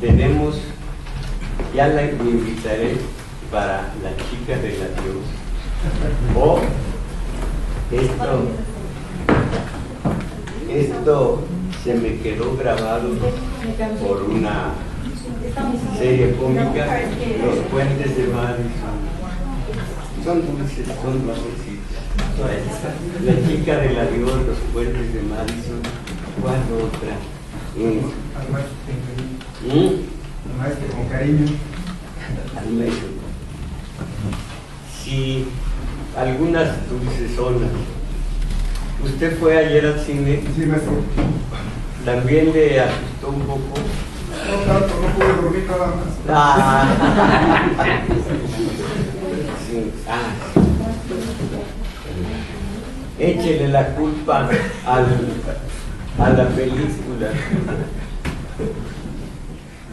tenemos, ya la invitaré para la chica del adiós, o esto se me quedó grabado por una serie cómica, Los Puentes de Madison. Son dulces, son dulcecitos. La chica del adiós, Los Puentes de Madison. ¿Cuál otra? Maestro, con cariño. Sí, algunas dulcesonas. ¿Usted fue ayer al cine? Sí, maestro. ¿También le asustó un poco? No tanto, no pude dormir nada más. Sí. Échele la culpa a la película.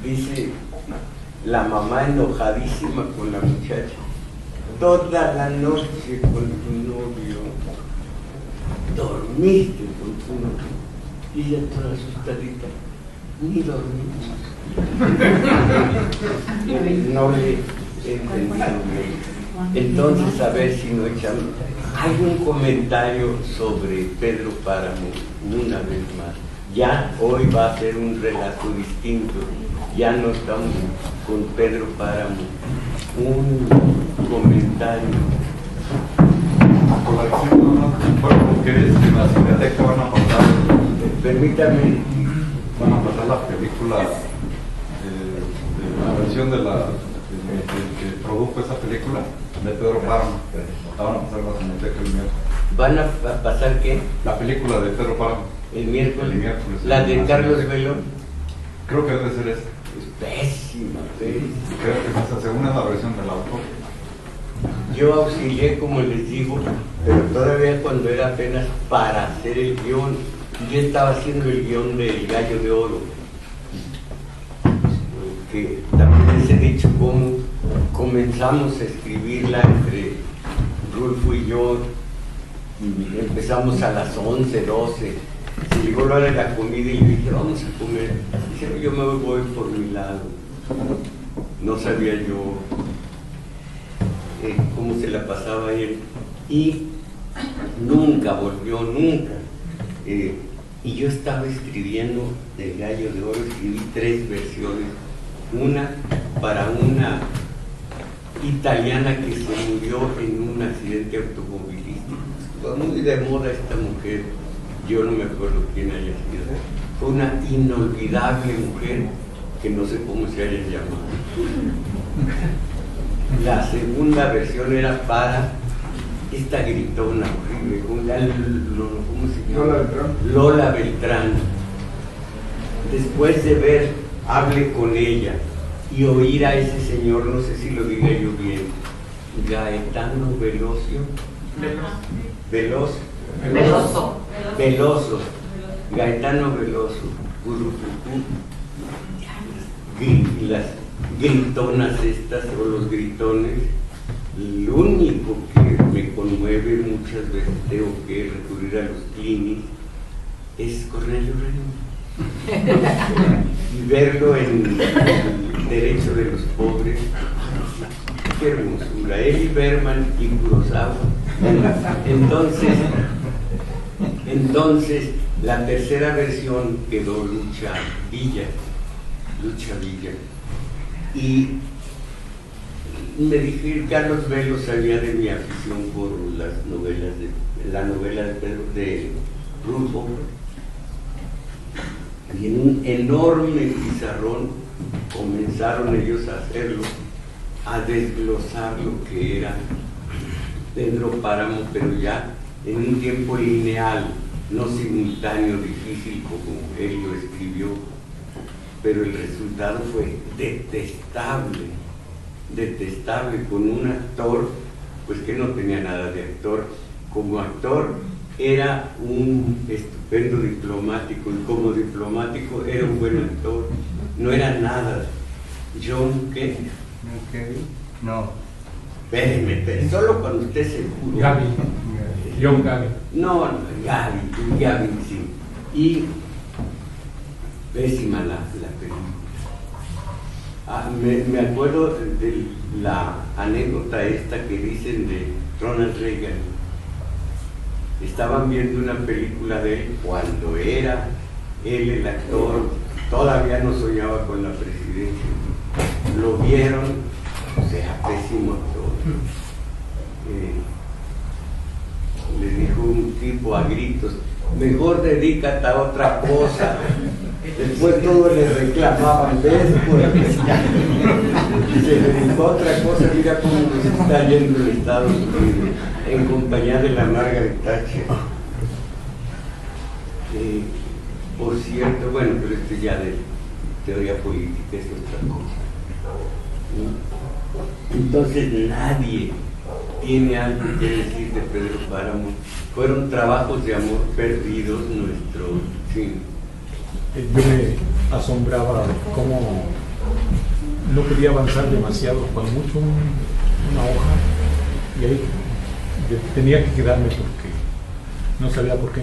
Dice la mamá enojadísima con la muchacha. Toda la noche con tu novio. Dormiste con tu novio. Y ella toda asustadita. Ni dormimos. No le entendí. Entonces, a ver si no echamos. Hay un comentario sobre Pedro Páramo, una vez más. Ya hoy va a ser un relato distinto. Ya no estamos con Pedro Páramo. Un comentario. Por la acción, ¿no? Bueno, que es en la Cineteca van a pasar. Permítame. Van a pasar la película, la versión de que produjo esa película, de Pedro Páramo. La van a pasar en la Cineteca el miércoles. ¿Van a pasar qué? La película de Pedro Páramo. El miércoles. El miércoles. La de Carlos Velo. Creo que debe ser esta. Es pésima, pésima. Creo que es esa, según es la versión del autor. Yo auxilié, como les digo, pero todavía cuando era apenas para hacer el guión. Yo estaba haciendo el guión de El Gallo de Oro, que también les he dicho cómo comenzamos a escribirla entre Rulfo y yo. Y empezamos a las 11, 12. Se llegó la hora de la comida y le dije, vamos a comer. Dice, yo me voy por mi lado. No sabía yo cómo se la pasaba él. Y nunca volvió, nunca. Y yo estaba escribiendo El Gallo de Oro, escribí 3 versiones. Una para una italiana que se murió en un accidente automovilístico. Fue muy de moda esta mujer, yo no me acuerdo quién haya sido. Fue una inolvidable mujer que no sé cómo se haya llamado. La segunda versión era para esta gritona horrible, ¿cómo se llama? Lola Beltrán. Lola Beltrán. Después de ver Hable con ella y oír a ese señor, no sé si lo diga yo bien, Gaetano Veloso, Gaetano Veloso, las gritonas estas o los gritones. Lo único que me conmueve, muchas veces tengo que recurrir a los clinics, es Cornelio Reyes. Y verlo en El Derecho de los Pobres, qué hermosura. Él y Berman y Kurosawa. Entonces, la tercera versión quedó Lucha Villa. Y me dije, Carlos Velo sabía de mi afición por las novelas la novela de Rulfo, y en un enorme pizarrón comenzaron ellos a hacerlo, a desglosar lo que era Pedro Páramo, pero ya en un tiempo lineal, no simultáneo, difícil como él lo escribió, pero el resultado fue detestable, con un actor pues que no tenía nada de actor. Como actor era un estupendo diplomático, y como diplomático era un buen actor, no era nada. John, ¿qué? No. Espéreme, solo cuando usted se juro. Gaby. John Gaby. No, Gaby, sí. Y pésima la película. Me acuerdo de la anécdota esta que dicen de Ronald Reagan. Estaban viendo una película de él cuando era él el actor, todavía no soñaba con la presidencia. Lo vieron, o sea, pésimo actor. Le dijo un tipo a gritos, mejor dedícate a otra cosa. Después todos le reclamaban, ¿ves? Se dedicó a otra cosa, mira cómo nos está yendo en Estados Unidos, en compañía de la Margaret Thatcher. Por cierto, bueno, pero esto ya de teoría política es otra cosa. Entonces nadie tiene algo que decir de Pedro Páramo. Fueron trabajos de amor perdidos nuestros. Sí. Yo me asombraba cómo no podía avanzar demasiado, cuando mucho una hoja, y ahí tenía que quedarme porque no sabía por qué.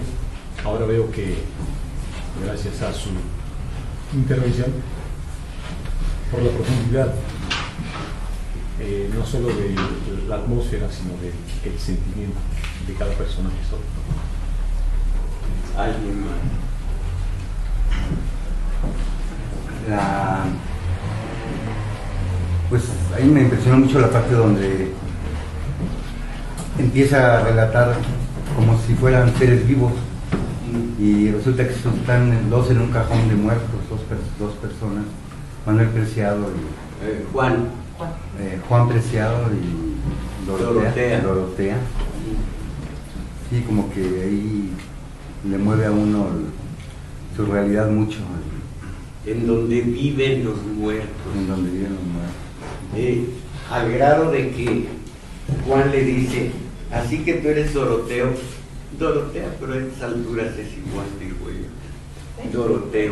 Ahora veo que gracias a su intervención, por la profundidad, no solo de la atmósfera, sino del sentimiento de cada persona que soy. Alguien más. Pues ahí me impresionó mucho la parte donde empieza a relatar como si fueran seres vivos y resulta que están dos en un cajón de muertos, dos personas, Manuel Preciado y Juan Preciado y Dorotea. Sí, como que ahí le mueve a uno su realidad mucho. En donde viven los muertos. En donde viven los muertos. Al grado de que Juan le dice, así que tú eres Doroteo. Dorotea, pero a estas alturas es igual, dijo ella. Dorotea.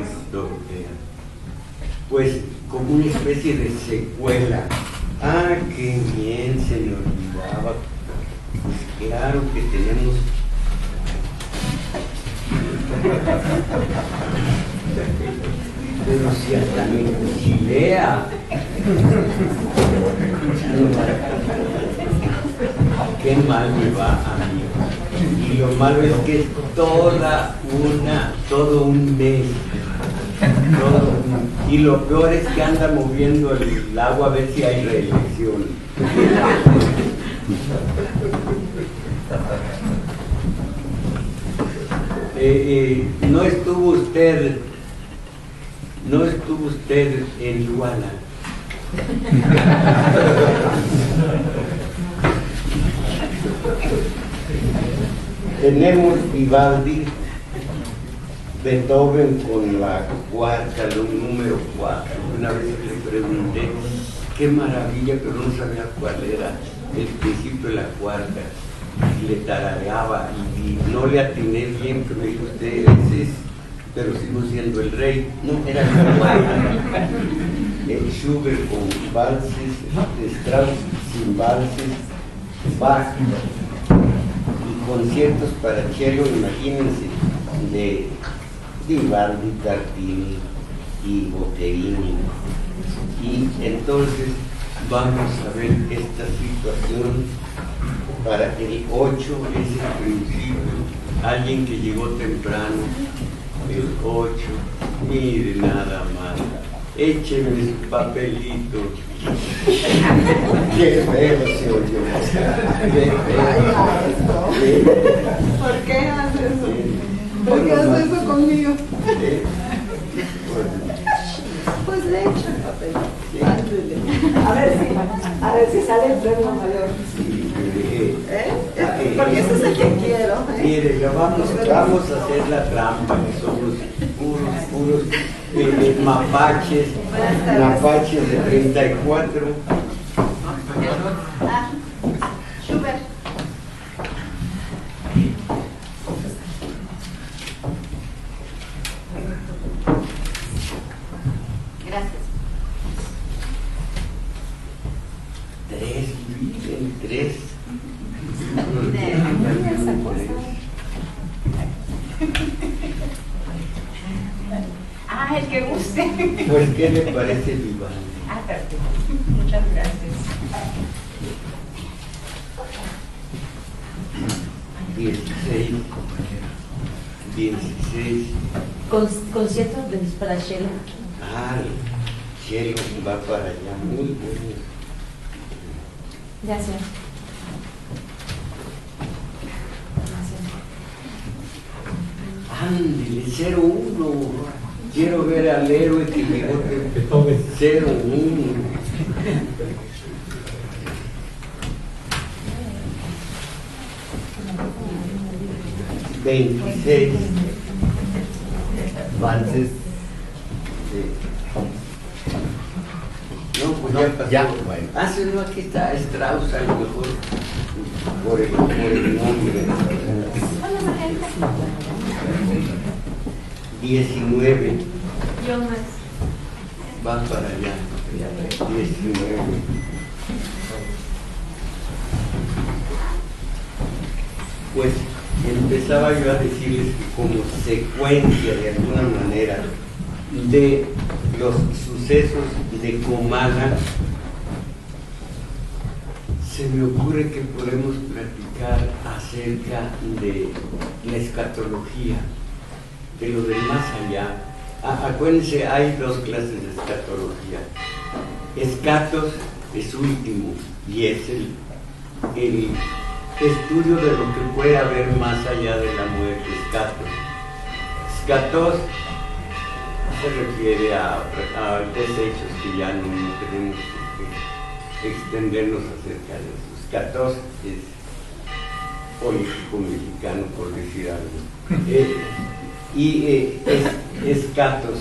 Pues como una especie de secuela. Ah, qué bien, se me olvidaba. Pues claro que tenemos... Pero si hasta me cuchilea. Qué mal me va a mí. Y lo malo es que es todo un mes. Y lo peor es que anda moviendo el agua a ver si hay reelección. No estuvo usted en Iguala. Tenemos Vivaldi, Beethoven con la cuarta, número 4. Una vez le pregunté qué maravilla, pero no sabía cuál era el principio de la cuarta. Y le tarareaba y no le atiné bien, pero me dijo usted, pero sigo siendo el rey. No, era el cuarta. Schubert con valses, Strauss sin valses, Bach y conciertos para cello, imagínense, de Vivaldi, Tartini y Boccherini. Y entonces vamos a ver esta situación para el 8, es el principio, alguien que llegó temprano, el 8, mire nada más, écheme su papelito. Qué feo se oyó. Qué feo. ¿Por qué haces eso? ¿Por qué haces eso conmigo? Pues le echo el papel. A ver si sale el premio mayor. Porque ese es el que quiero. Mire, vamos a hacer la trampa, que somos puros mapaches de 34. Schubert. Gracias. 3. Ah, el que guste. Pues, ¿qué le parece Vivaldi? Ah, perfecto. Muchas gracias. 16. Concierto para Shelo. Ah, Shelo va para allá, muy bueno. Gracias. Ándele, 0-1. Quiero ver al héroe que llegó de 0-1. $26 valses. No, pues no, ya, bueno. Ah, sí, no, aquí está Strauss, a lo mejor por el nombre. 19. Yo más. Va para allá. 19. Pues empezaba yo a decirles que como secuencia de alguna manera de los sucesos de Comala, se me ocurre que podemos platicar acerca de la escatología, de lo del más allá. Acuérdense, hay dos clases de escatología. Escatos es último y es el estudio de lo que puede haber más allá de la muerte. Escatos se refiere a desechos que ya no tenemos que extendernos acerca de eso. Escatos es político mexicano, por decir algo. Escatos,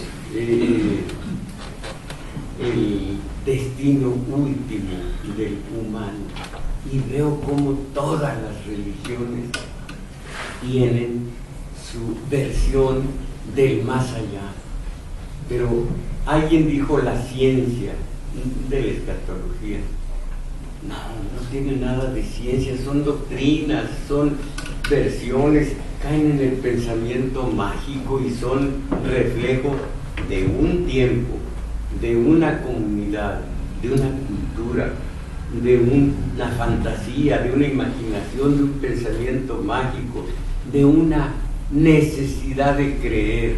el destino último del humano. Y veo como todas las religiones tienen su versión del más allá. Pero alguien dijo la ciencia de la escatología. No tiene nada de ciencia, son doctrinas, son versiones, caen en el pensamiento mágico y son reflejo de un tiempo, de una comunidad, de una cultura, de una fantasía, de una imaginación, de un pensamiento mágico, de una necesidad de creer,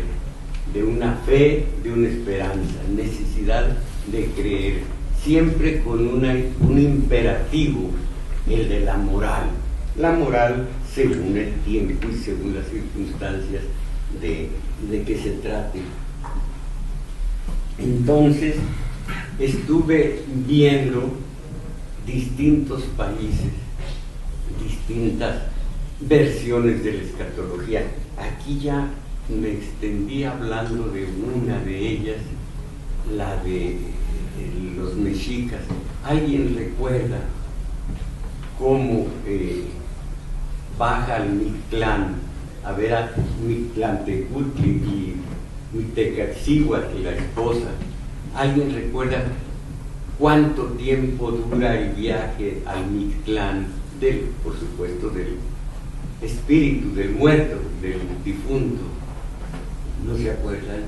de una fe, de una esperanza, necesidad de creer, siempre con un imperativo, el de la moral. La moral según el tiempo y según las circunstancias de que se trate. Entonces, estuve viendo distintos países, distintas versiones de la escatología. Aquí ya me extendí hablando de una de ellas, la de los mexicas. ¿Alguien recuerda cómo baja al Mictlán a ver a Mictlantecutli y Mictecatzíhuatl, la esposa? ¿Alguien recuerda cuánto tiempo dura el viaje al Mictlán por supuesto, del espíritu, del muerto, del difunto? ¿No se acuerdan?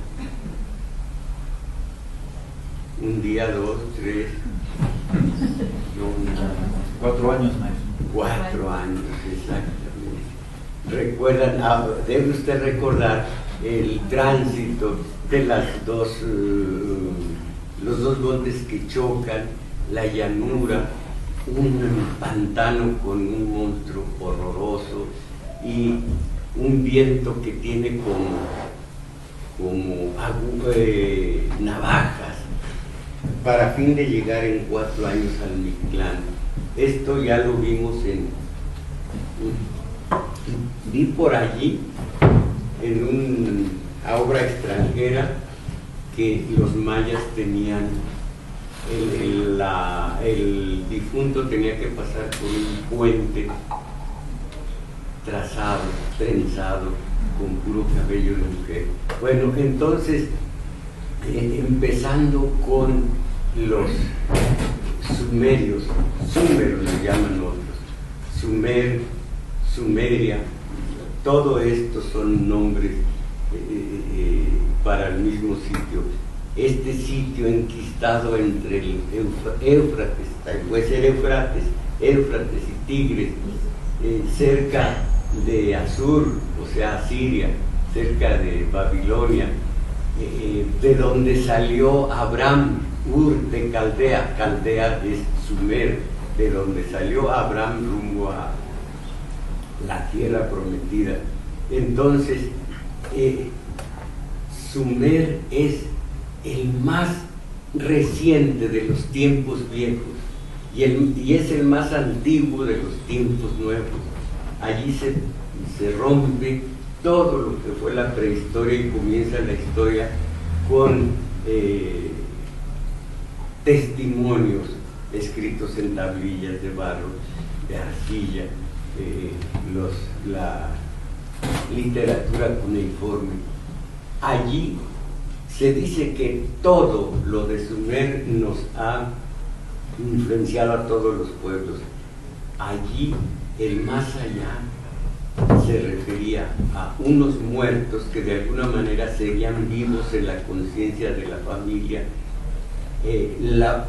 Un día, 2, 3, no, nada. 4 años, maestro. 4 años, exactamente. Recuerdan, debe usted recordar el tránsito de los dos montes que chocan, la llanura, un pantano con un monstruo horroroso y un viento que tiene como navajas, para fin de llegar en 4 años al Mictlán. Esto ya lo vimos vi por allí en una obra extranjera que los mayas tenían, el difunto tenía que pasar por un puente trazado, trenzado, con puro cabello de mujer. Bueno, entonces, empezando con los sumerios le llaman otros, Sumeria, todo esto son nombres para el mismo sitio. este sitio enquistado entre el Éufrates, puede ser Éufrates y Tigres, cerca de Asur, o sea, Asiria, cerca de Babilonia, de donde salió Abraham, Ur de Caldea. Caldea es Sumer, de donde salió Abraham rumbo a la tierra prometida. Entonces, Sumer es el más reciente de los tiempos viejos y es el más antiguo de los tiempos nuevos. Allí se rompe todo lo que fue la prehistoria y comienza la historia con testimonios escritos en tablillas de barro, de arcilla, la literatura cuneiforme. Allí se dice que todo lo de Sumer nos ha influenciado a todos los pueblos. Allí el más allá se refería a unos muertos que de alguna manera seguían vivos en la conciencia de la familia.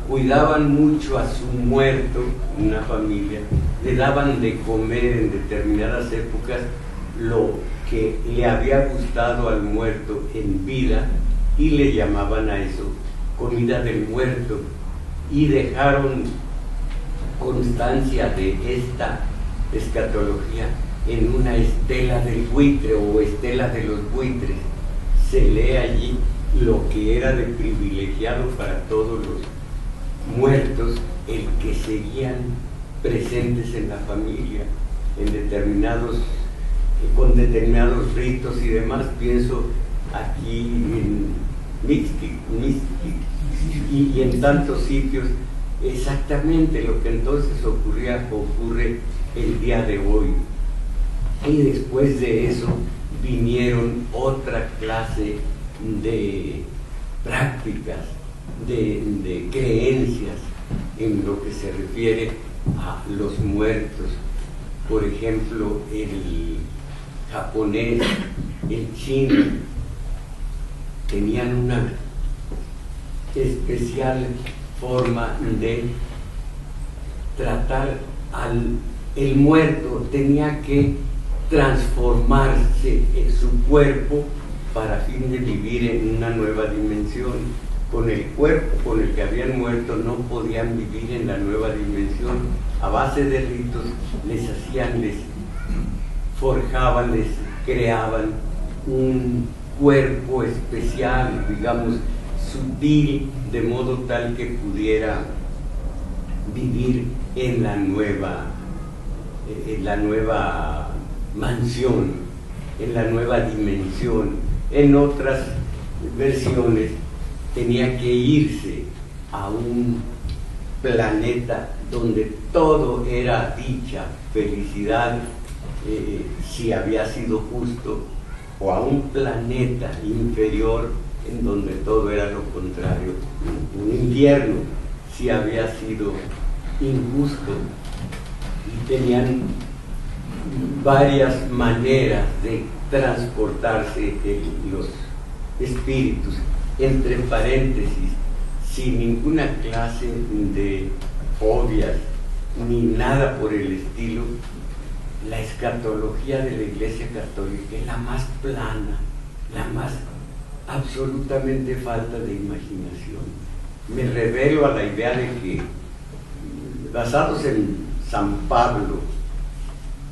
Cuidaban mucho a su muerto, una familia, le daban de comer en determinadas épocas lo que le había gustado al muerto en vida y le llamaban a eso comida del muerto, y dejaron constancia de esta escatología en una estela del buitre o estela de los buitres. Se lee allí lo que era de privilegiado para todos los muertos, el que seguían presentes en la familia en con determinados ritos y demás. Pienso aquí en Mixquic y en tantos sitios. Exactamente lo que entonces ocurre el día de hoy. Y después de eso vinieron otra clase de prácticas, de creencias en lo que se refiere a los muertos. Por ejemplo, el japonés, el chino, tenían una especial forma de tratar el muerto. Tenía que transformarse en su cuerpo para fin de vivir en una nueva dimensión. Con el cuerpo con el que habían muerto no podían vivir en la nueva dimensión. A base de ritos les forjaban, les creaban un cuerpo especial, digamos, sutil, de modo tal que pudiera vivir en la nueva mansión, en la nueva dimensión. En otras versiones tenía que irse a un planeta donde todo era dicha, felicidad, si había sido justo, o a un planeta inferior en donde todo era lo contrario, un infierno si había sido injusto. Y tenían varias maneras de transportarse los espíritus. Entre paréntesis, sin ninguna clase de fobias ni nada por el estilo, la escatología de la Iglesia Católica es la más plana, la más absolutamente falta de imaginación. Me revelo a la idea de que, basados en San Pablo,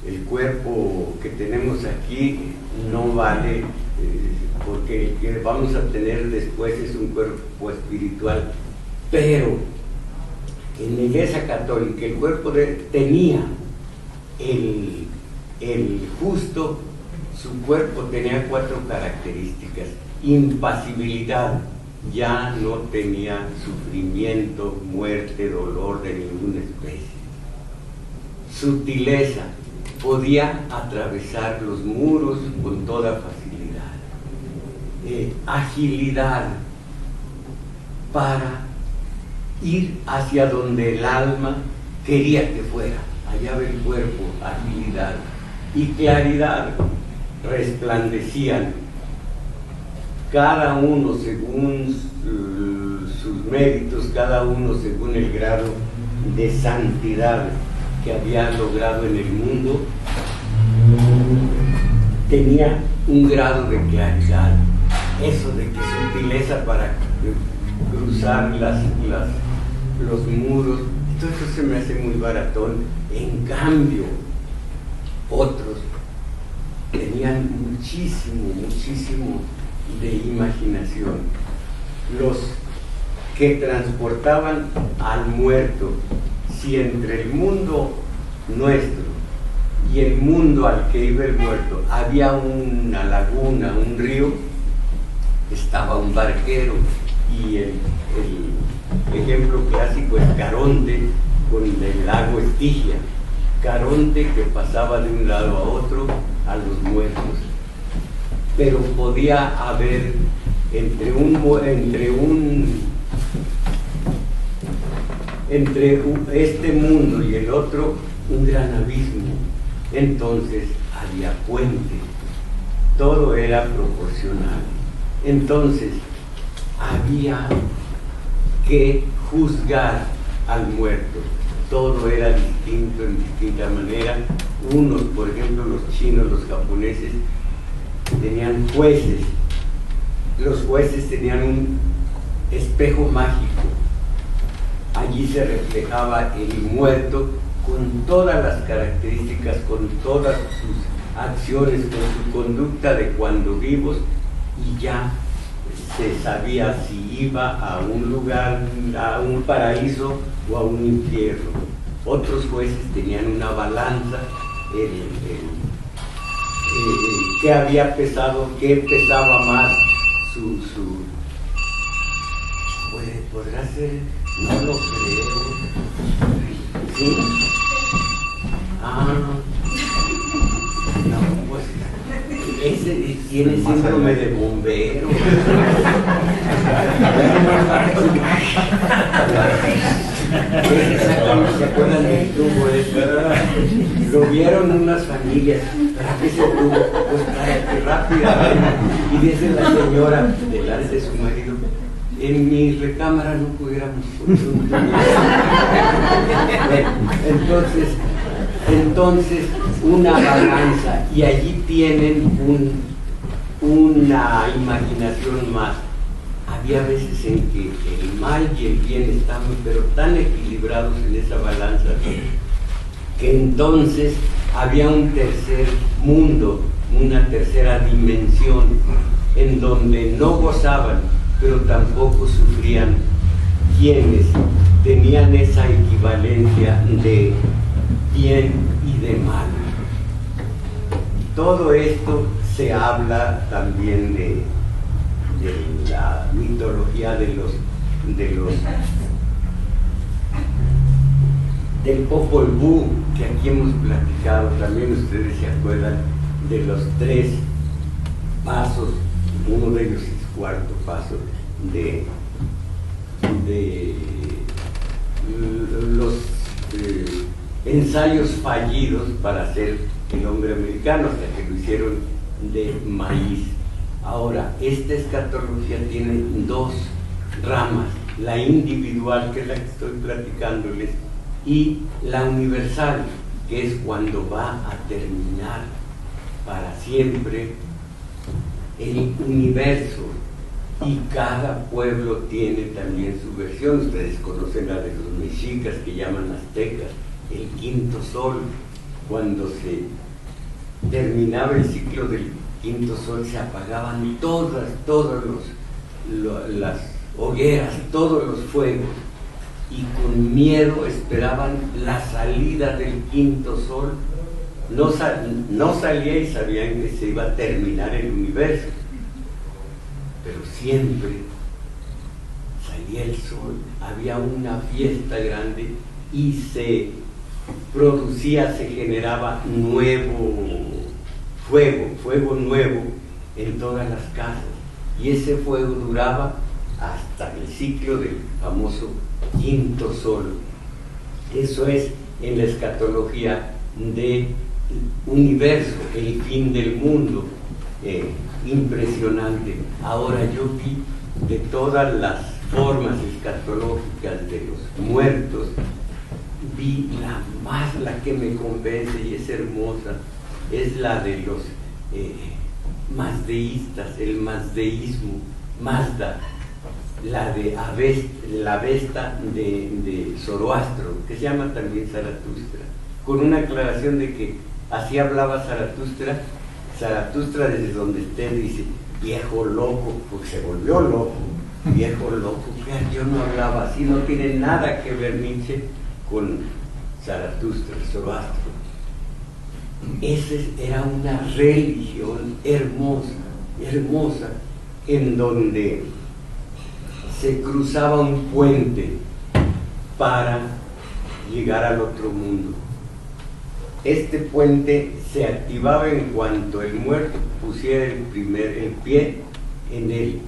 el cuerpo que tenemos aquí no vale, porque el que vamos a tener después es un cuerpo espiritual. Pero en la Iglesia Católica el cuerpo tenía el justo, su cuerpo tenía 4 características: impasibilidad, ya no tenía sufrimiento, muerte, dolor de ninguna especie; sutileza, podía atravesar los muros con toda facilidad; agilidad, para ir hacia donde el alma quería que fuera, allá ve el cuerpo; agilidad y claridad, resplandecían cada uno según sus méritos, cada uno según el grado de santidad que había logrado en el mundo, tenía un grado de claridad, eso de que sutileza para cruzar los muros, todo eso se me hace muy baratón. En cambio, otros tenían muchísimo de imaginación. Los que transportaban al muerto, si entre el mundo nuestro y el mundo al que iba el muerto había una laguna, un río, estaba un barquero, y el ejemplo clásico es Caronte con el lago Estigia. Caronte que pasaba de un lado a otro a los muertos, pero podía haber entre este mundo y el otro un gran abismo. Entonces había puente, todo era proporcional. Entonces había que juzgar al muerto, todo era distinto en distinta manera. Unos, por ejemplo, los chinos, los japoneses, tenían jueces. Los jueces tenían un espejo mágico. Allí se reflejaba el muerto con todas las características, con todas sus acciones, con su conducta de cuando vivos, y ya se sabía si iba a un lugar, a un paraíso o a un infierno. Otros jueces tenían una balanza, qué había pesado, qué pesaba más podrá ser, no lo creo. ¿Sí? No, pues ese tiene síndrome de bombero. ¿Se acuerdan del tubo ese? Lo vieron unas familias. ¿Para qué se tubo? Pues para que rápidamente. Y dice la señora delante de su marido: en mi recámara no pudiéramos poner un tubo. Entonces una balanza, y allí tienen una imaginación más. Había veces en que el mal y el bien estaban pero tan equilibrados en esa balanza que entonces había un tercer mundo, una tercera dimensión, en donde no gozaban pero tampoco sufrían quienes tenían esa equivalencia de bien y de mal. Todo esto se habla también de la mitología del Popol Vuh, que aquí hemos platicado. También ustedes se acuerdan de los 3 pasos, uno de ellos es cuarto paso de los ensayos fallidos para hacer el hombre americano, hasta que lo hicieron de maíz. Ahora, esta escatología tiene 2 ramas: la individual, que es la que estoy platicándoles, y la universal, que es cuando va a terminar para siempre el universo, y cada pueblo tiene también su versión. Ustedes conocen la de los mexicas, que llaman aztecas, el quinto sol. Cuando se terminaba el ciclo del quinto sol, se apagaban todas las hogueras, todos los fuegos, y con miedo esperaban la salida del quinto sol. No salía y sabían que se iba a terminar el universo, pero siempre salía el sol, había una fiesta grande y se generaba nuevo fuego nuevo en todas las casas, y ese fuego duraba hasta el ciclo del famoso quinto sol. Eso es en la escatología del universo, el fin del mundo. impresionante. Ahora yo vi de todas las formas escatológicas de los muertos, vi la que me convence y es hermosa, es la de los mazdeístas, el mazdeísmo, Mazda, la de la Avesta de Zoroastro, que se llama también Zaratustra, con una aclaración de que así hablaba Zaratustra. Zaratustra, desde donde esté, dice: viejo loco, porque se volvió loco, viejo loco, que yo no hablaba así, no tiene nada que ver Nietzsche con Zaratustra, Zoroastro. Esa era una religión hermosa, hermosa, en donde se cruzaba un puente para llegar al otro mundo. Este puente se activaba en cuanto el muerto pusiera el pie en él,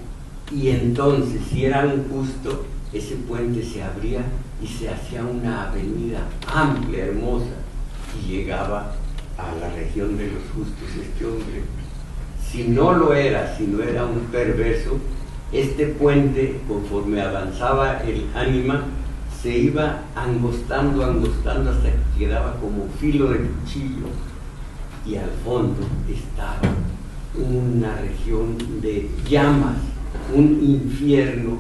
y entonces, si era un justo, ese puente se abría y se hacía una avenida amplia, hermosa, y llegaba a la región de los justos este hombre. Si no lo era, si no era un perverso, este puente, conforme avanzaba el ánima, se iba angostando hasta que quedaba como filo de cuchillo, y al fondo estaba una región de llamas, un infierno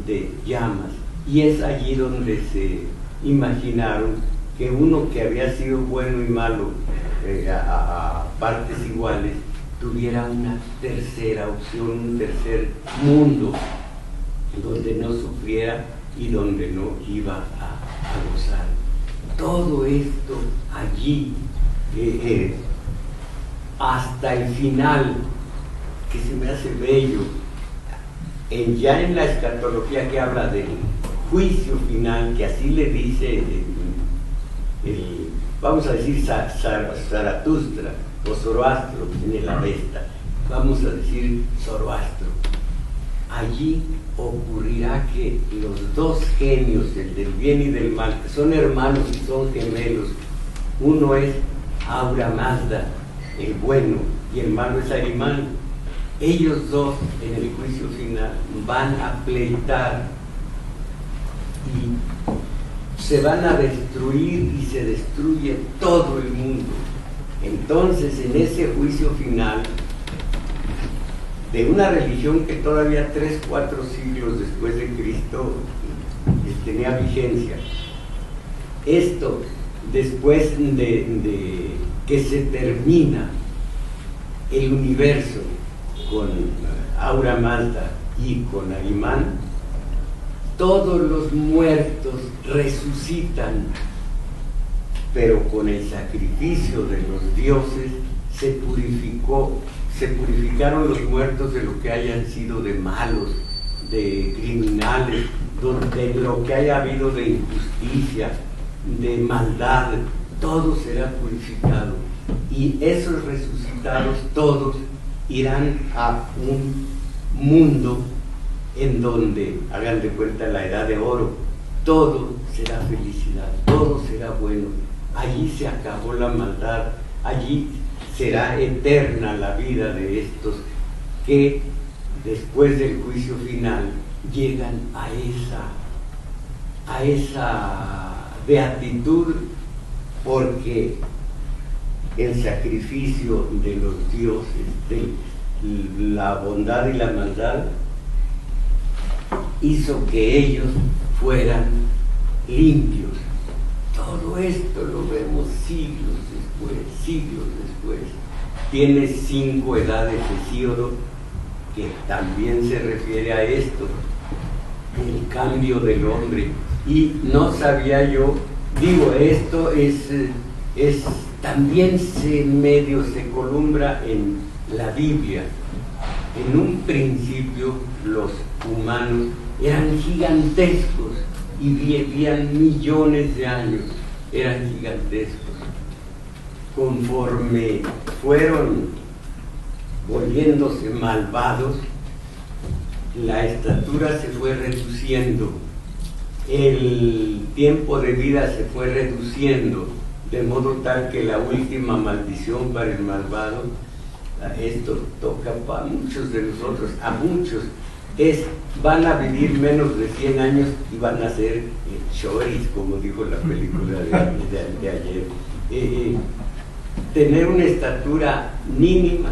de llamas, y es allí donde se imaginaron que uno que había sido bueno y malo a partes iguales tuviera una tercera opción, un tercer mundo donde no sufriera y donde no iba a gozar. Todo esto allí, hasta el final, que se me hace bello, ya en la escatología que habla del juicio final, que así le dice vamos a decir Zaratustra o Zoroastro, que tiene la Avesta, vamos a decir Zoroastro. Allí ocurrirá que los dos genios, el del bien y del mal, que son hermanos y son gemelos, uno es Ahura Mazda, el bueno, y el malo es Ahriman. Ellos dos en el juicio final van a pleitar y se van a destruir, y se destruye todo el mundo. Entonces, en ese juicio final de una religión que todavía 3-4 siglos después de Cristo tenía vigencia, esto después de que se termina el universo con Ahura Mazda y con Ahriman, todos los muertos resucitan, pero con el sacrificio de los dioses se purificaron los muertos de lo que hayan sido de malos, de criminales, de lo que haya habido de injusticia, de maldad, todo será purificado, y esos resucitados todos irán a un mundo en donde, hagan de cuenta, la edad de oro, todo será felicidad, todo será bueno. Allí se acabó la maldad, allí será eterna la vida de estos que después del juicio final llegan a esa beatitud, porque el sacrificio de los dioses, de la bondad y la maldad, hizo que ellos fueran limpios. Todo esto lo vemos siglos después. Tiene 5 edades Hesíodo, que también se refiere a esto, el cambio del hombre. Y no sabía yo, digo, esto también medio se columbra en la Biblia. En un principio los humanos eran gigantescos y vivían millones de años, eran gigantescos. Conforme fueron volviéndose malvados, la estatura se fue reduciendo, el tiempo de vida se fue reduciendo, de modo tal que la última maldición para el malvado esto toca para muchos de nosotros, a muchos, van a vivir menos de 100 años y van a ser choris, como dijo la película de ayer. Tener una estatura mínima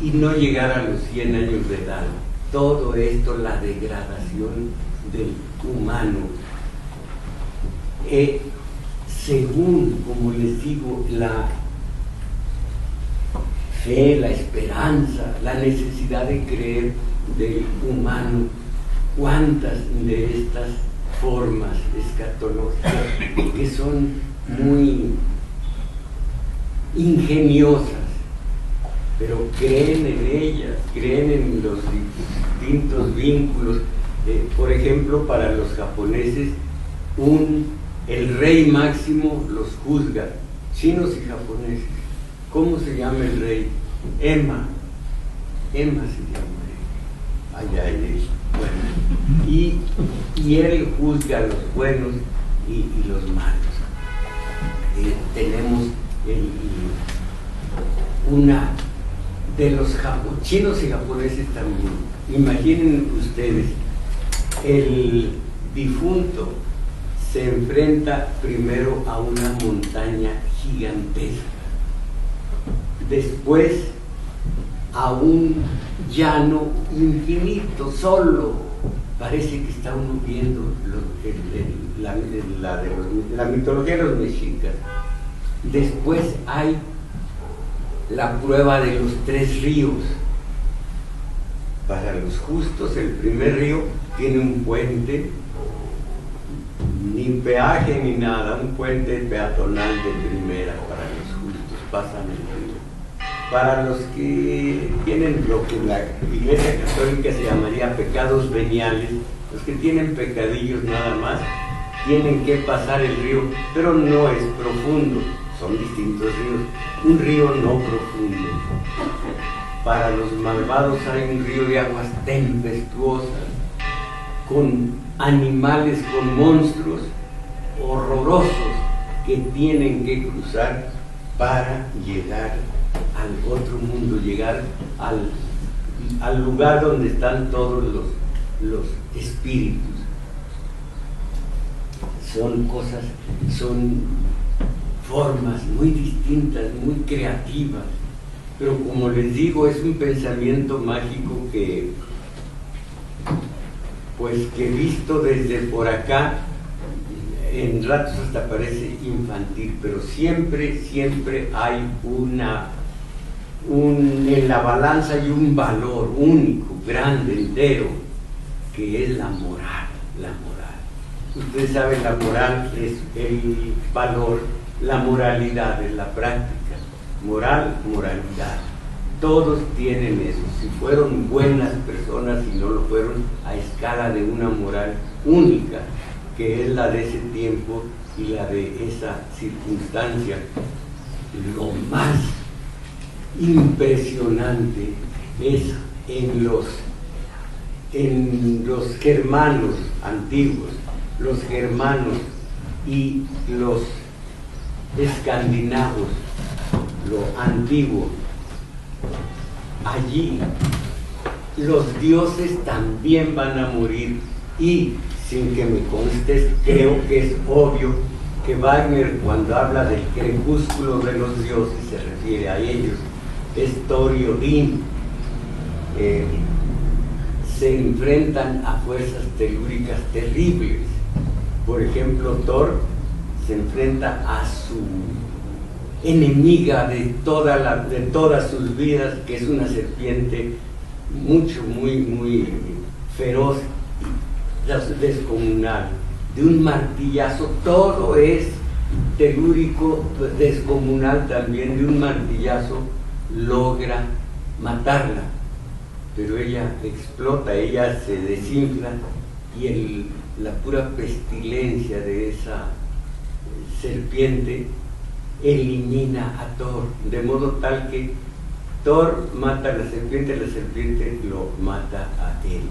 y no llegar a los 100 años de edad. Todo esto, la degradación del humano. Según, como les digo, la fe, la esperanza, la necesidad de creer del humano, cuántas de estas formas escatológicas que son muy ingeniosas, pero creen en ellas, creen en los distintos vínculos. Por ejemplo, para los japoneses, el rey máximo los juzga, chinos y japoneses. ¿Cómo se llama el rey? Emma se llama. Bueno, y él juzga a los buenos y los malos. Tenemos una de los chinos y japoneses también. Imaginen ustedes, el difunto se enfrenta primero a una montaña gigantesca, después a un llano infinito, solo. Parece que está uno viendo la mitología de los mexicas. Después hay la prueba de los 3 ríos. Para los justos, el primer río tiene un puente, ni peaje ni nada, un puente peatonal de primera para los justos, pasan el río. Para los que tienen lo que la Iglesia Católica se llamaría pecados veniales, los que tienen pecadillos nada más, tienen que pasar el río, pero no es profundo, son distintos ríos. Un río no profundo. Para los malvados hay un río de aguas tempestuosas, con animales, con monstruos horrorosos que tienen que cruzar para llegar al otro mundo, llegar al lugar donde están todos los espíritus. Son cosas, son formas muy distintas, muy creativas, pero como les digo, es un pensamiento mágico que visto desde por acá, en ratos hasta parece infantil, pero siempre hay en la balanza hay un valor único, grande, entero, que es la moral. Ustedes saben, la moral es el valor, la moralidad es la práctica. Moralidad. Todos tienen eso. Si fueron buenas personas y no lo fueron, a escala de una moral única, que es la de ese tiempo y la de esa circunstancia. Lo más impresionante es en los germanos antiguos, los germanos y los escandinavos, lo antiguo. Allí los dioses también van a morir, y sin que me conste, creo que es obvio que Wagner, cuando habla del crepúsculo de los dioses, se refiere a ellos. Es Thor y Odín. Se enfrentan a fuerzas telúricas terribles. Por ejemplo, Thor se enfrenta a su enemiga de todas sus vidas, que es una serpiente muy feroz, descomunal. De un martillazo, todo es telúrico, descomunal también. De un martillazo logra matarla, pero ella explota, ella se desinfla, y la pura pestilencia de esa serpiente elimina a Thor, de modo tal que Thor mata a la serpiente lo mata a él.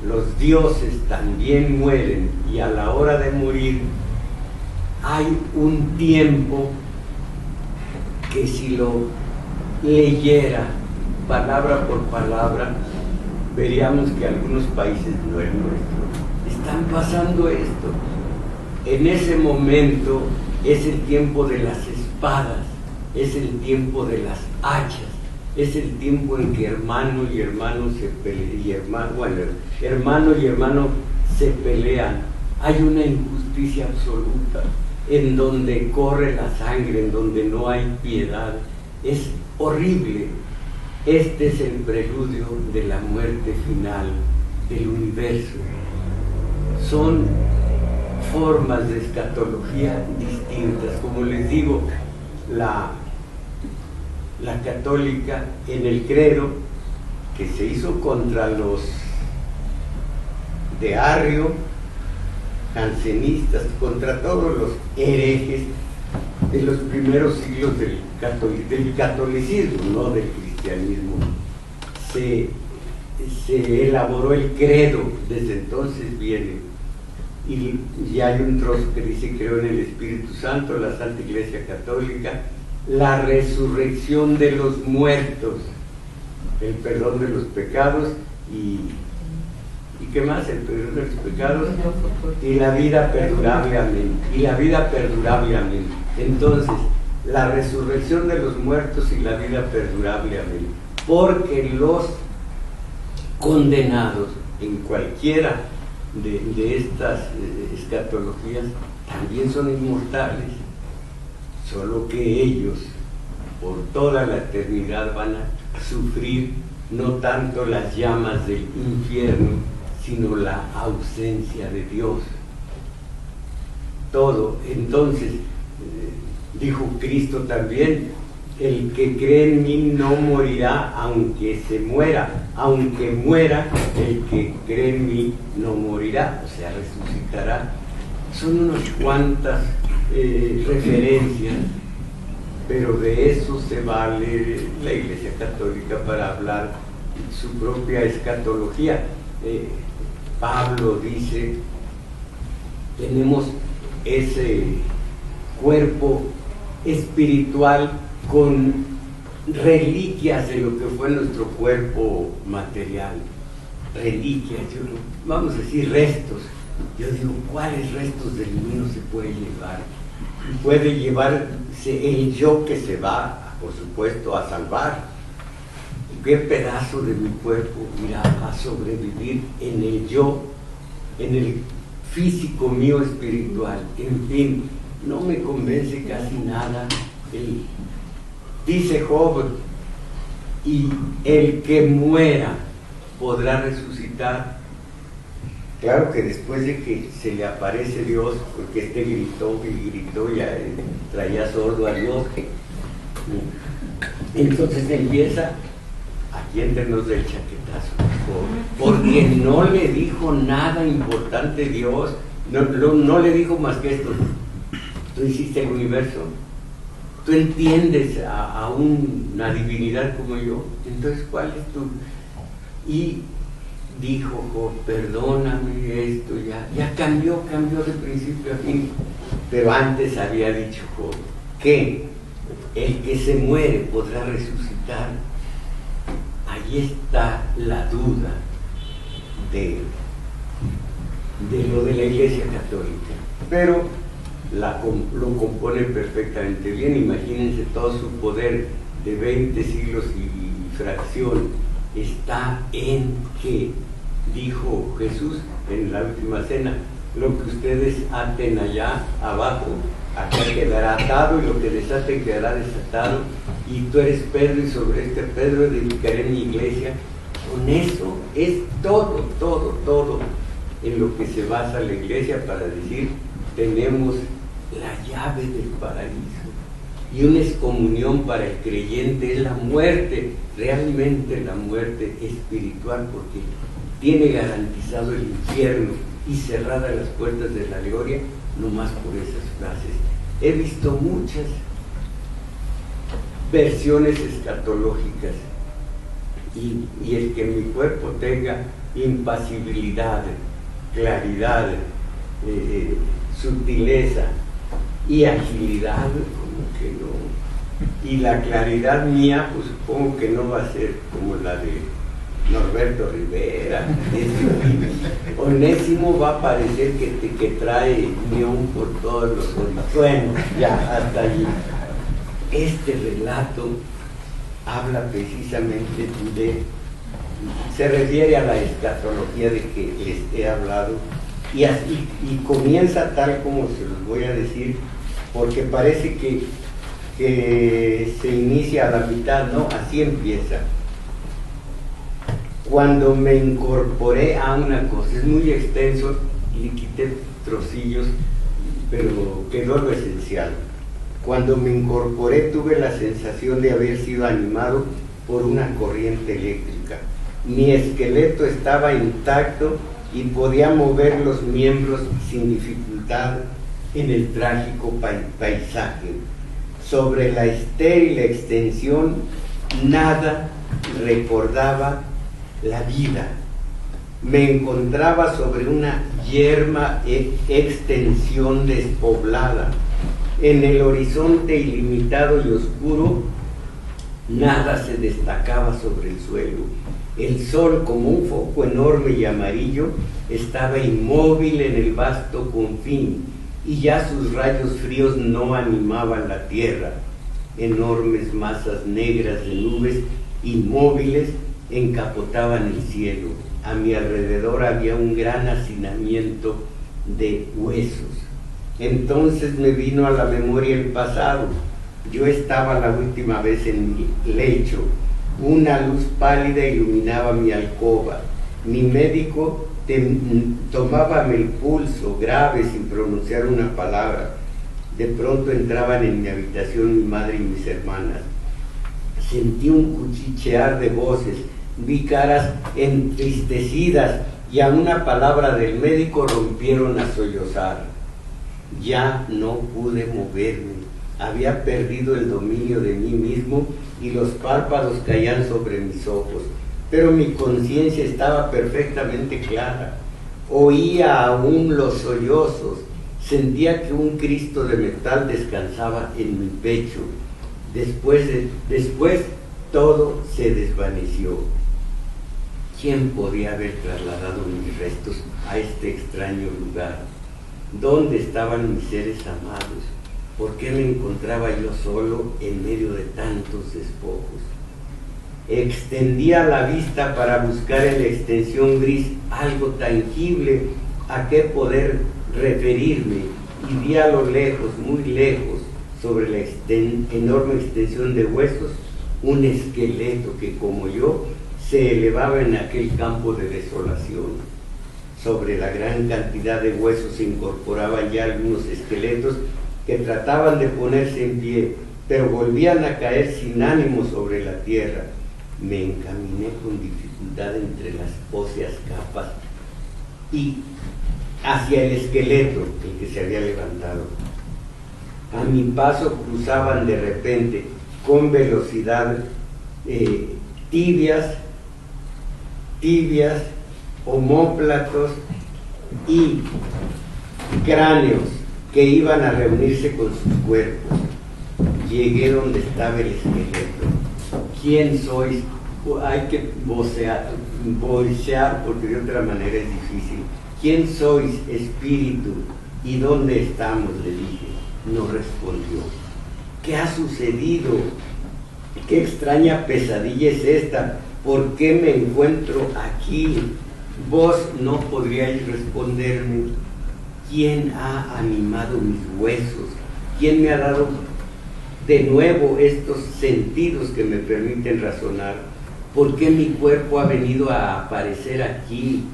Los dioses también mueren, y a la hora de morir hay un tiempo que, si lo leyera palabra por palabra, veríamos que algunos países, no el nuestro, están pasando esto. En ese momento es el tiempo de las espadas, es el tiempo de las hachas, es el tiempo en que hermano y hermano se pelean, hermano y hermano se pelean. Hay una injusticia absoluta, en donde corre la sangre, en donde no hay piedad. Es horrible. Este es el preludio de la muerte final del universo. Son formas de escatología distintas. Como les digo, la católica en el credo, que se hizo contra los de Arrio, jansenistas, contra todos los herejes de los primeros siglos del catolicismo, no del cristianismo. Se elaboró el credo, desde entonces viene, y hay un trozo que dice: creo en el Espíritu Santo, la Santa Iglesia Católica, la resurrección de los muertos, el perdón de los pecados y ¿qué más? El perdón de los pecados y la vida perdurable, amén. Y la vida perdurable, amén. Entonces, la resurrección de los muertos y la vida perdurable, amén. Porque los condenados en cualquiera de estas escatologías también son inmortales, solo que ellos por toda la eternidad van a sufrir no tanto las llamas del infierno, sino la ausencia de Dios. Todo. Entonces, dijo Cristo también: el que cree en mí no morirá aunque se muera, aunque muera, el que cree en mí no morirá, o sea, resucitará. Son unas cuantas referencias, pero de eso se vale la Iglesia Católica para hablar su propia escatología. Pablo dice: tenemos ese cuerpo espiritual con reliquias de lo que fue nuestro cuerpo material. Reliquias, vamos a decir restos. Yo digo, ¿cuáles restos del mío se puede llevar? Puede llevarse el yo que se va, por supuesto, a salvar. ¿Qué pedazo de mi cuerpo irá a sobrevivir en el yo, en el físico mío espiritual? En fin, no me convence casi nada. Dice Job: y el que muera podrá resucitar. Claro que después de que se le aparece Dios, porque este gritó y gritó, ya traía sordo a Dios, entonces empieza aquí enternos del chaquetazo, porque no le dijo nada importante Dios, no le dijo más que esto: tú hiciste el universo, tú entiendes a una divinidad como yo, entonces ¿cuál es tu? Y dijo Job: perdóname esto, ya cambió de principio a fin. Pero antes había dicho Job que el que se muere podrá resucitar. Ahí está la duda de lo de la Iglesia Católica, pero lo compone perfectamente bien. Imagínense, todo su poder de 20 siglos y fracción está en que dijo Jesús en la última cena: lo que ustedes aten allá abajo, acá quedará atado, y lo que desaten quedará desatado. Y tú eres Pedro, y sobre este Pedro edificaré mi iglesia. Con eso es todo en lo que se basa la iglesia para decir: tenemos la llave del paraíso. Y una excomunión para el creyente es la muerte, realmente la muerte espiritual, porque tiene garantizado el infierno y cerradas las puertas de la gloria, nomás por esas frases. He visto muchas versiones escatológicas, y el que mi cuerpo tenga impasibilidad, claridad, sutileza y agilidad, como que Y la claridad mía, pues supongo que no va a ser como la de Norberto Rivera. Onésimo va a parecer que trae unión por todos los horizontes. Bueno, ya, hasta allí. Este relato habla precisamente se refiere a la escatología de que les he hablado, y comienza tal como se los voy a decir, porque parece que se inicia a la mitad, no, así empieza. Cuando me incorporé a una cosa, es muy extenso, le quité trocillos, pero quedó lo esencial. Cuando me incorporé tuve la sensación de haber sido animado por una corriente eléctrica. Mi esqueleto estaba intacto y podía mover los miembros sin dificultad en el trágico paisaje. Sobre la estéril extensión, nada recordaba la vida. Me encontraba sobre una yerma extensión despoblada. En el horizonte ilimitado y oscuro, nada se destacaba sobre el suelo. El sol, como un foco enorme y amarillo, estaba inmóvil en el vasto confín, y ya sus rayos fríos no animaban la tierra. Enormes masas negras de nubes inmóviles encapotaban el cielo. A mi alrededor había un gran hacinamiento de huesos. Entonces me vino a la memoria el pasado. Yo estaba la última vez en mi lecho. Una luz pálida iluminaba mi alcoba. Mi médico tomábame el pulso, grave, sin pronunciar una palabra. De pronto entraban en mi habitación mi madre y mis hermanas. Sentí un cuchichear de voces, vi caras entristecidas, y a una palabra del médico rompieron a sollozar. Ya no pude moverme, había perdido el dominio de mí mismo y los párpados caían sobre mis ojos, pero mi conciencia estaba perfectamente clara. Oía aún los sollozos, sentía que un Cristo de metal descansaba en mi pecho. Después todo se desvaneció. ¿Quién podía haber trasladado mis restos a este extraño lugar? ¿Dónde estaban mis seres amados? ¿Por qué me encontraba yo solo en medio de tantos despojos? Extendía la vista para buscar en la extensión gris algo tangible a qué poder referirme, y vi a lo lejos, muy lejos, sobre la enorme extensión de huesos, un esqueleto que, como yo, se elevaba en aquel campo de desolación. Sobre la gran cantidad de huesos se incorporaban ya algunos esqueletos que trataban de ponerse en pie, pero volvían a caer sin ánimo sobre la tierra. Me encaminé con dificultad entre las óseas capas y hacia el esqueleto, el que se había levantado. A mi paso cruzaban de repente, con velocidad, tibias, omóplatos y cráneos que iban a reunirse con sus cuerpos. Llegué donde estaba el esqueleto. ¿Quién sois? Hay que vocear porque de otra manera es difícil. ¿Quién sois, espíritu? ¿Y dónde estamos?, le dije. No respondió. ¿Qué ha sucedido? ¿Qué extraña pesadilla es esta? ¿Por qué me encuentro aquí? Vos no podríais responderme. ¿Quién ha animado mis huesos? ¿Quién me ha dado de nuevo estos sentidos que me permiten razonar? ¿Por qué mi cuerpo ha venido a aparecer aquí?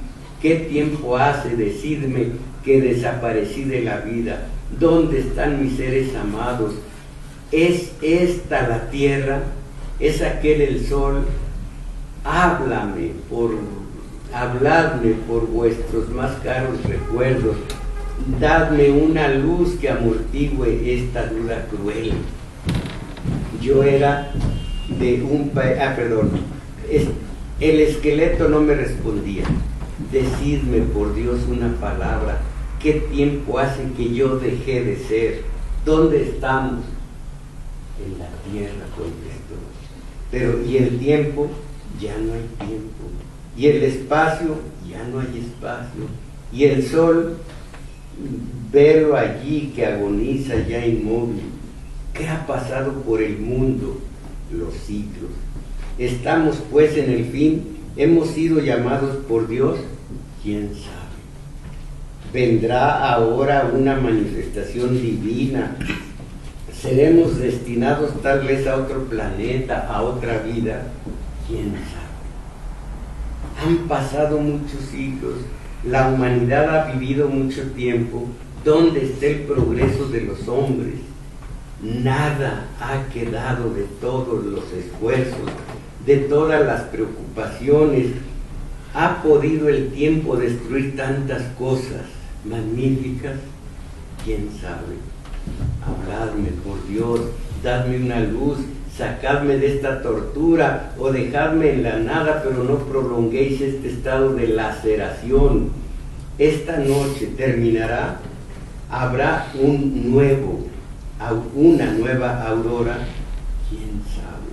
¿Qué tiempo hace, decidme, que desaparecí de la vida? ¿Dónde están mis seres amados? ¿Es esta la tierra? ¿Es aquel el sol? Habladme por vuestros más caros recuerdos. Dadme una luz que amortigüe esta duda cruel. Yo era de un país... El esqueleto no me respondía. Decidme, por Dios, una palabra. ¿Qué tiempo hace que yo dejé de ser? ¿Dónde estamos? En la tierra, contestó. Pero, ¿y el tiempo? Ya no hay tiempo. ¿Y el espacio? Ya no hay espacio. ¿Y el sol? Velo allí que agoniza ya inmóvil. ¿Qué ha pasado por el mundo? Los siglos. Estamos pues en el fin. ¿Hemos sido llamados por Dios? ¿Quién sabe? ¿Vendrá ahora una manifestación divina? ¿Seremos destinados tal vez a otro planeta, a otra vida? ¿Quién sabe? Han pasado muchos siglos, la humanidad ha vivido mucho tiempo. ¿Dónde está el progreso de los hombres? Nada ha quedado de todos los esfuerzos, de todas las preocupaciones. ¿Ha podido el tiempo destruir tantas cosas magníficas? ¿Quién sabe? Habladme, por Dios, dadme una luz, sacadme de esta tortura o dejadme en la nada, pero no prolonguéis este estado de laceración. Esta noche terminará, habrá una nueva aurora, quién sabe.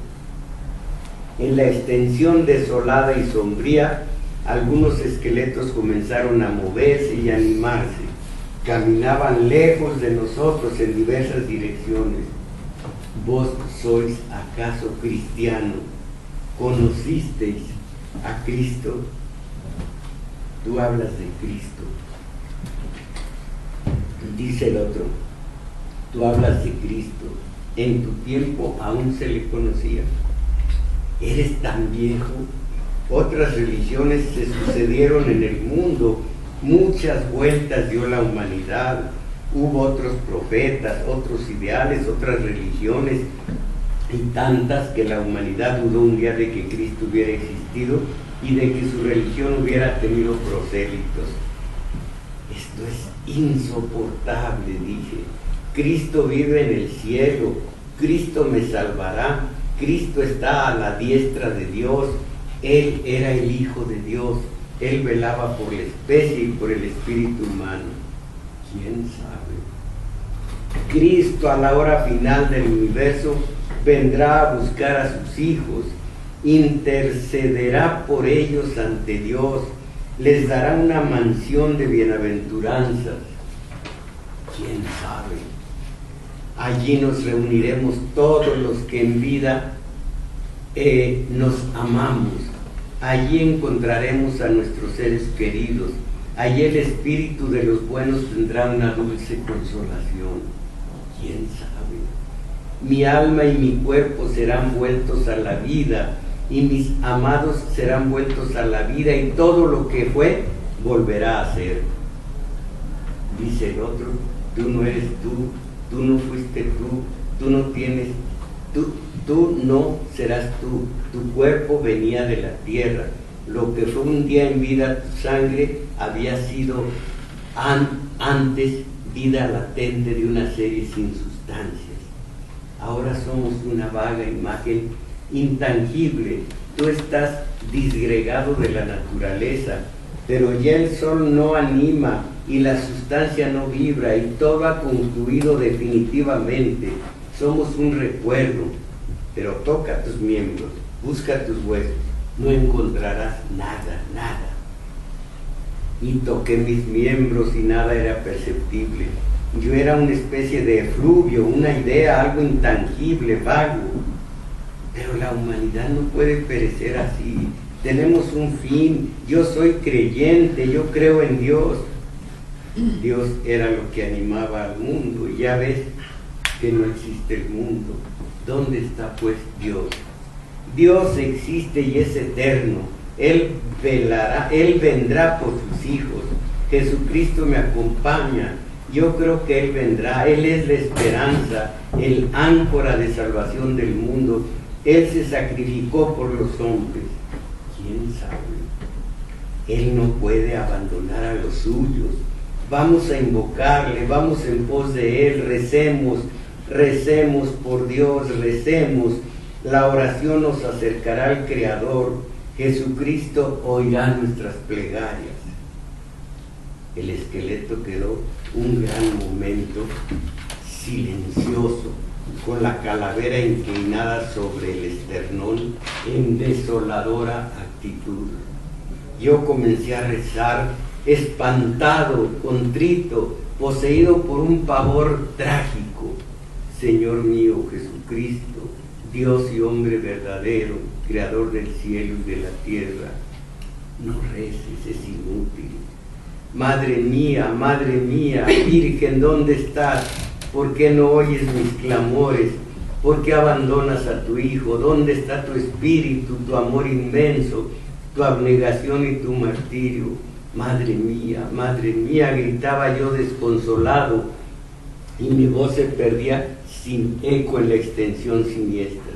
En la extensión desolada y sombría, algunos esqueletos comenzaron a moverse y a animarse. Caminaban lejos de nosotros en diversas direcciones. ¿Vos sois acaso cristiano? ¿Conocisteis a Cristo? Tú hablas de Cristo. Dice el otro, tú hablas de Cristo. En tu tiempo aún se le conocía. ¿Eres tan viejo? Otras religiones se sucedieron en el mundo. Muchas vueltas dio la humanidad. Hubo otros profetas, otros ideales, otras religiones, y tantas que la humanidad dudó un día de que Cristo hubiera existido y de que su religión hubiera tenido prosélitos. Esto es insoportable, dije. Cristo vive en el cielo, Cristo me salvará, Cristo está a la diestra de Dios, Él era el Hijo de Dios, Él velaba por la especie y por el espíritu humano. ¿Quién sabe? Cristo a la hora final del universo vendrá a buscar a sus hijos, intercederá por ellos ante Dios, les dará una mansión de bienaventuranzas. ¿Quién sabe? Allí nos reuniremos todos los que en vida nos amamos. Allí encontraremos a nuestros seres queridos. Allí el espíritu de los buenos tendrá una dulce consolación. ¿Quién sabe? Mi alma y mi cuerpo serán vueltos a la vida, y mis amados serán vueltos a la vida, y todo lo que fue volverá a ser. Dice el otro, tú no eres tú no fuiste tú no tienes, tú no serás tú, tu cuerpo venía de la tierra, lo que fue un día en vida tu sangre había sido antes vida latente de una serie sin sustancias. Ahora somos una vaga imagen intangible. Tú estás disgregado de la naturaleza, pero ya el sol no anima y la sustancia no vibra y todo ha concluido definitivamente. Somos un recuerdo, pero toca tus miembros, busca tus huesos, no encontrarás nada. Y toqué mis miembros y nada era perceptible. Yo era una especie de efluvio, una idea, algo intangible, vago. Pero la humanidad no puede perecer así. Tenemos un fin. Yo soy creyente, yo creo en Dios. Dios era lo que animaba al mundo. Y ya ves que no existe el mundo. ¿Dónde está pues Dios? Dios existe y es eterno. Él velará, Él vendrá por sus hijos. Jesucristo me acompaña. Yo creo que Él vendrá. Él es la esperanza, el áncora de salvación del mundo. Él se sacrificó por los hombres. ¿Quién sabe? Él no puede abandonar a los suyos. Vamos a invocarle, vamos en pos de Él, recemos por Dios, recemos. La oración nos acercará al Creador. Jesucristo oirá nuestras plegarias. El esqueleto quedó un gran momento silencioso, con la calavera inclinada sobre el esternón en desoladora actitud. Yo comencé a rezar, espantado, contrito, poseído por un pavor trágico. Señor mío Jesucristo, Dios y hombre verdadero, creador del cielo y de la tierra, no reces, es inútil. Madre mía, Virgen, ¿dónde estás? ¿Por qué no oyes mis clamores? ¿Por qué abandonas a tu Hijo? ¿Dónde está tu espíritu, tu amor inmenso, tu abnegación y tu martirio? Madre mía, gritaba yo desconsolado, y mi voz se perdía sin eco en la extensión siniestra.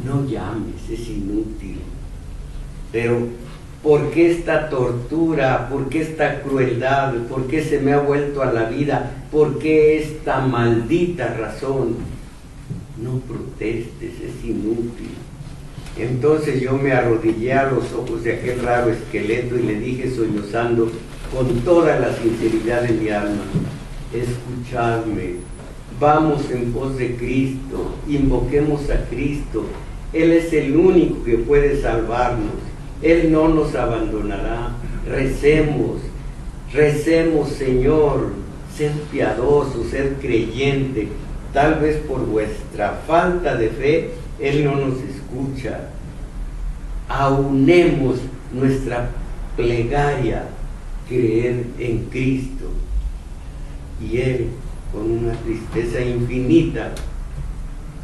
No llames, es inútil. Pero, ¿por qué esta tortura? ¿Por qué esta crueldad? ¿Por qué se me ha vuelto a la vida? ¿Por qué esta maldita razón? No protestes, es inútil. Entonces yo me arrodillé a los ojos de aquel raro esqueleto y le dije sollozando con toda la sinceridad de mi alma: escuchadme, vamos en pos de Cristo, invoquemos a Cristo, Él es el único que puede salvarnos, Él no nos abandonará, recemos, Señor, sed piadoso, sed creyente, tal vez por vuestra falta de fe Él no nos escucha. Aunemos nuestra plegaria, creer en Cristo. Y Él, con una tristeza infinita,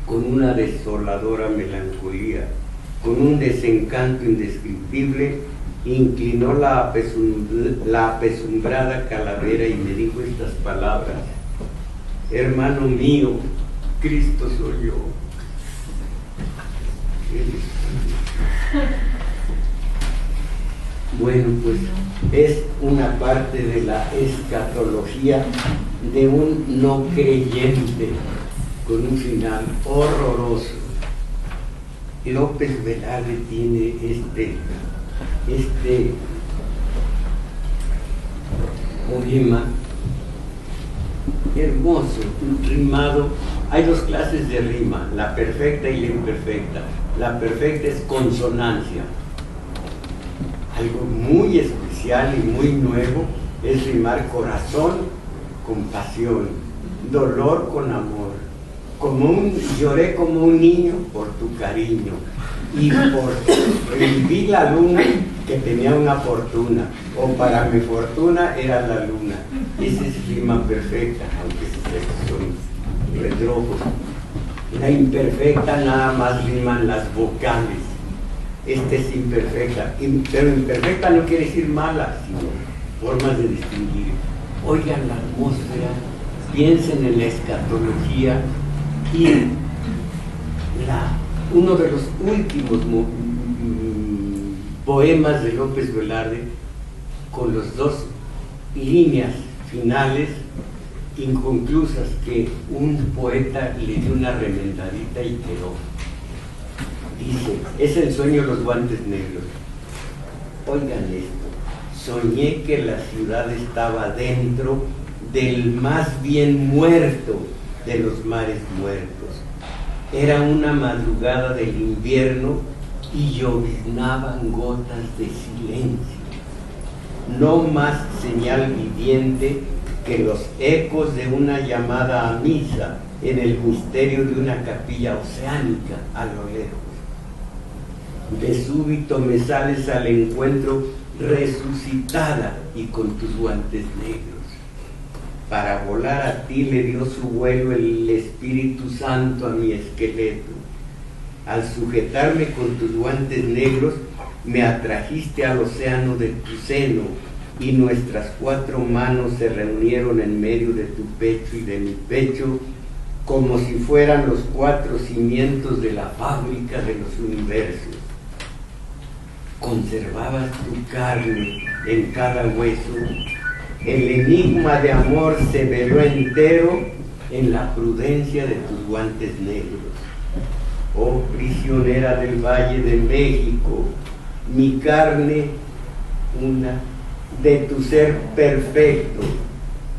con una desoladora melancolía, con un desencanto indescriptible, inclinó la apesumbrada calavera y me dijo estas palabras: hermano mío, Cristo soy yo. Bueno, pues es una parte de la escatología de un no creyente con un final horroroso. López Velarde tiene este poema hermoso, rimado. Hay dos clases de rima, la perfecta y la imperfecta. La perfecta es consonancia. Algo muy especial y muy nuevo es rimar corazón con pasión, dolor con amor. Lloré como un niño por tu cariño y vi la luna que tenía una fortuna, o para mi fortuna era la luna. Esa es rima perfecta, aunque son redrojos. La imperfecta nada más riman las vocales. Esta es imperfecta, pero imperfecta no quiere decir mala, sino formas de distinguir. Oigan la atmósfera, piensen en la escatología y uno de los últimos poemas de López Velarde, con las dos líneas finales inconclusas que un poeta le dio una remendadita y quedó. Dice: es el sueño de los guantes negros. Oigan esto: soñé que la ciudad estaba dentro del más bien muerto de los mares muertos. Era una madrugada del invierno y lloviznaban gotas de silencio. No más señal viviente que los ecos de una llamada a misa en el misterio de una capilla oceánica a lo lejos. De súbito me sales al encuentro resucitada y con tus guantes negros. Para volar a ti le dio su vuelo el Espíritu Santo a mi esqueleto. Al sujetarme con tus guantes negros, me atrajiste al océano de tu seno, y nuestras cuatro manos se reunieron en medio de tu pecho y de mi pecho, como si fueran los cuatro cimientos de la fábrica de los universos. Conservabas tu carne en cada hueso. El enigma de amor se veló entero en la prudencia de tus guantes negros. Oh prisionera del Valle de México, mi carne una de tu ser perfecto,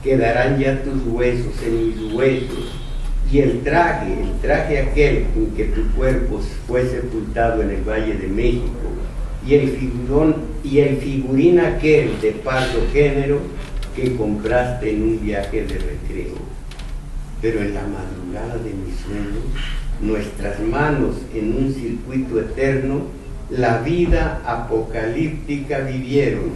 quedarán ya tus huesos en mis huesos, Y el traje aquel con que tu cuerpo fue sepultado en el Valle de México, y el figurín aquel de pardo género que compraste en un viaje de recreo. Pero en la madrugada de mis sueños, nuestras manos en un circuito eterno, la vida apocalíptica vivieron.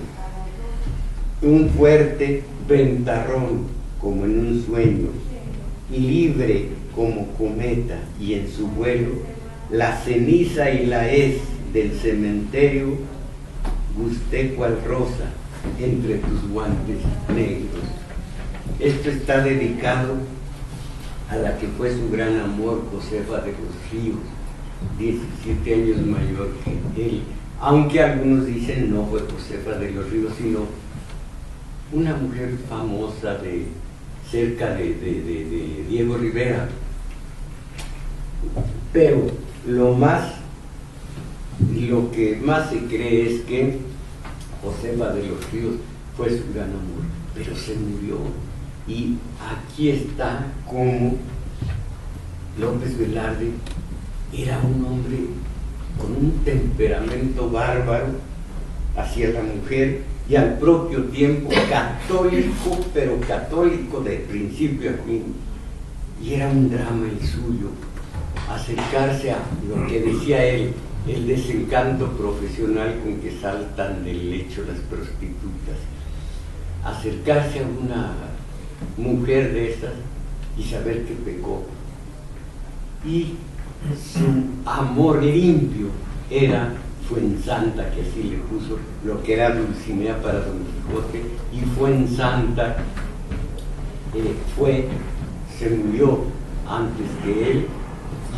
Un fuerte ventarrón como en un sueño, libre como cometa, y en su vuelo la ceniza y la hez del cementerio gusté cual rosa entre tus guantes negros. Esto está dedicado a la que fue su gran amor, Josefa de los Ríos, 17 años mayor que él, aunque algunos dicen no fue Josefa de los Ríos, sino una mujer famosa de cerca de Diego Rivera. Pero lo que más se cree es que Josefa de los Ríos fue su gran amor, pero se murió. Y aquí está como López Velarde era un hombre con un temperamento bárbaro hacia la mujer y al propio tiempo católico, pero católico de principio a fin. Y era un drama el suyo, acercarse a lo que decía él, el desencanto profesional con que saltan del lecho las prostitutas, acercarse a una mujer de esas y saber que pecó. Y su amor limpio era Fuensanta, que así le puso lo que era Dulcinea para Don Quijote, y Fuensanta se murió antes que él,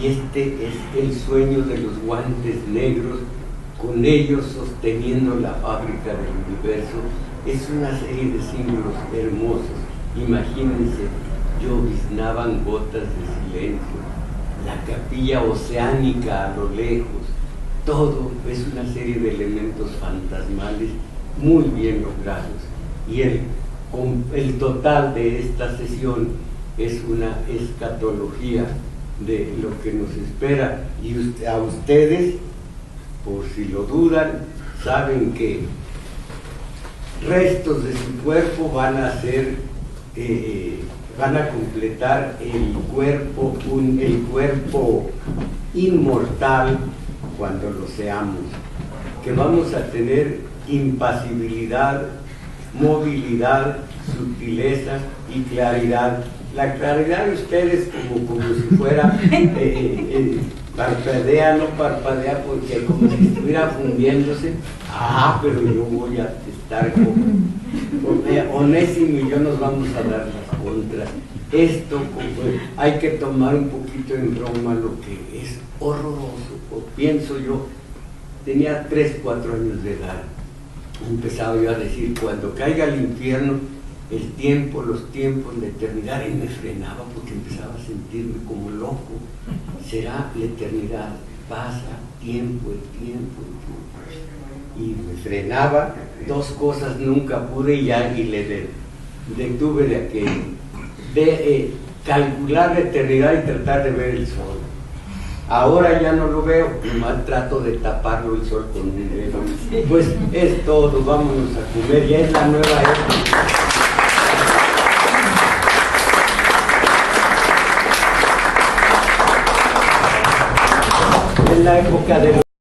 y este es el sueño de los guantes negros, con ellos sosteniendo la fábrica del universo. Es una serie de símbolos hermosos. Imagínense, lloviznaban gotas de silencio, la capilla oceánica a lo lejos, todo es una serie de elementos fantasmales muy bien logrados. Y el total de esta sesión es una escatología de lo que nos espera. Y a ustedes, por si lo dudan, saben que restos de su cuerpo van a completar el cuerpo inmortal cuando lo seamos, que vamos a tener impasibilidad, movilidad, sutileza y claridad. La claridad de ustedes como si fuera parpadea, no parpadea, porque como si estuviera fundiéndose. Pero yo voy a estar con Onésimo y yo nos vamos a dar las contras. Esto hay que tomar un poquito en broma lo que es horroroso, o pienso yo. Tenía 3, 4 años de edad, empezaba yo a decir, cuando caiga el infierno, el tiempo, los tiempos, la eternidad, y me frenaba porque empezaba a sentirme como loco. Será la eternidad, pasa tiempo, el tiempo, y me frenaba. 2 cosas nunca pude y le detuve de aquello, de calcular la eternidad y tratar de ver el sol. Ahora ya no lo veo, nomás trato de taparlo el sol con un dedo. Pues es todo, vámonos a comer, ya es la nueva época. En la época de